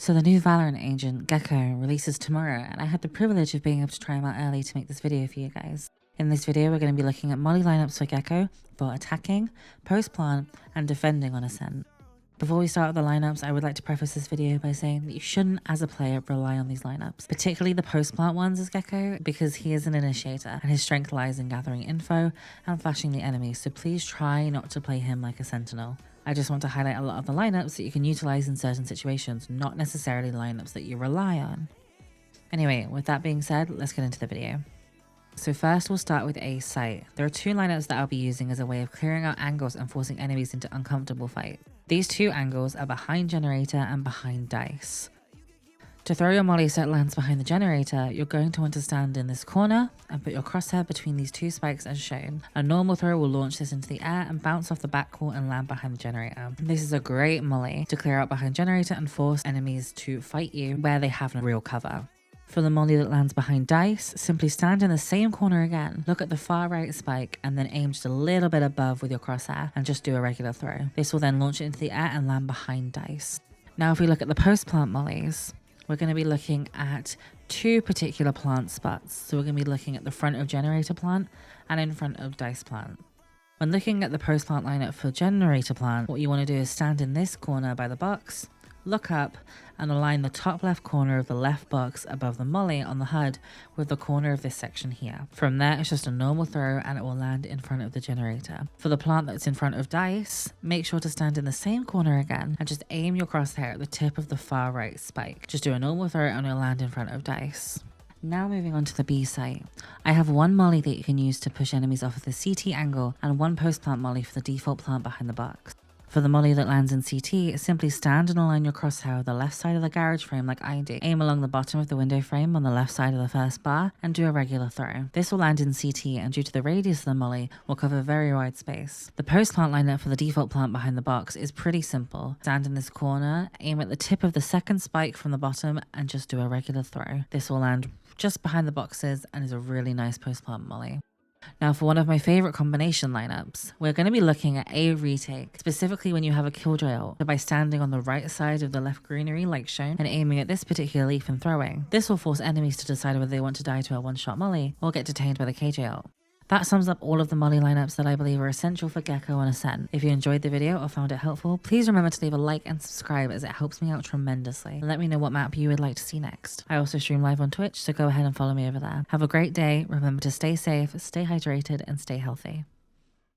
So the new Valorant agent, Gekko, releases tomorrow, and I had the privilege of being able to try him out early to make this video for you guys. In this video, we're going to be looking at Molly lineups for Gekko for attacking, post-plant, and defending on ASCENT. Before we start with the lineups, I would like to preface this video by saying that you shouldn't, as a player, rely on these lineups, particularly the post-plant ones as Gekko, because he is an initiator, and his strength lies in gathering info and flashing the enemy, so please try not to play him like a sentinel. I just want to highlight a lot of the lineups that you can utilize in certain situations, not necessarily lineups that you rely on. Anyway, with that being said, let's get into the video. So first we'll start with ASCENT. There are two lineups that I'll be using as a way of clearing out angles and forcing enemies into uncomfortable fights. These two angles are behind generator and behind dice. To throw your molly so it lands behind the generator, you're going to want to stand in this corner and put your crosshair between these two spikes as shown. A normal throw will launch this into the air and bounce off the back wall and land behind the generator. This is a great molly to clear out behind generator and force enemies to fight you where they have no real cover. For the molly that lands behind dice, simply stand in the same corner again, look at the far right spike and then aim just a little bit above with your crosshair and just do a regular throw. This will then launch it into the air and land behind dice. Now if we look at the post plant mollies, we're going to be looking at two particular plant spots. So we're going to be looking at the front of generator plant and in front of dice plant. When looking at the post plant lineup for generator plant, what you want to do is stand in this corner by the box, look up and align the top left corner of the left box above the molly on the HUD with the corner of this section here. From there, it's just a normal throw and it will land in front of the generator. For the plant that's in front of dice, make sure to stand in the same corner again and just aim your crosshair at the tip of the far right spike. Just do a normal throw and it'll land in front of dice. Now moving on to the B site. I have one molly that you can use to push enemies off of the CT angle and one post plant molly for the default plant behind the box. For the molly that lands in CT, simply stand and align your crosshair with the left side of the garage frame like I do. Aim along the bottom of the window frame on the left side of the first bar and do a regular throw. This will land in CT and due to the radius of the molly, will cover very wide space. The post plant lineup for the default plant behind the box is pretty simple. Stand in this corner, aim at the tip of the second spike from the bottom and just do a regular throw. This will land just behind the boxes and is a really nice post plant molly. Now for one of my favorite combination lineups, we're going to be looking at a retake, specifically when you have a killjoy ult, by standing on the right side of the left greenery like shown and aiming at this particular leaf and throwing. This will force enemies to decide whether they want to die to a one-shot molly or get detained by the KJ ult. That sums up all of the molly lineups that I believe are essential for Gekko on ASCENT. If you enjoyed the video or found it helpful, please remember to leave a like and subscribe as it helps me out tremendously. And let me know what map you would like to see next. I also stream live on Twitch, so go ahead and follow me over there. Have a great day, remember to stay safe, stay hydrated, and stay healthy.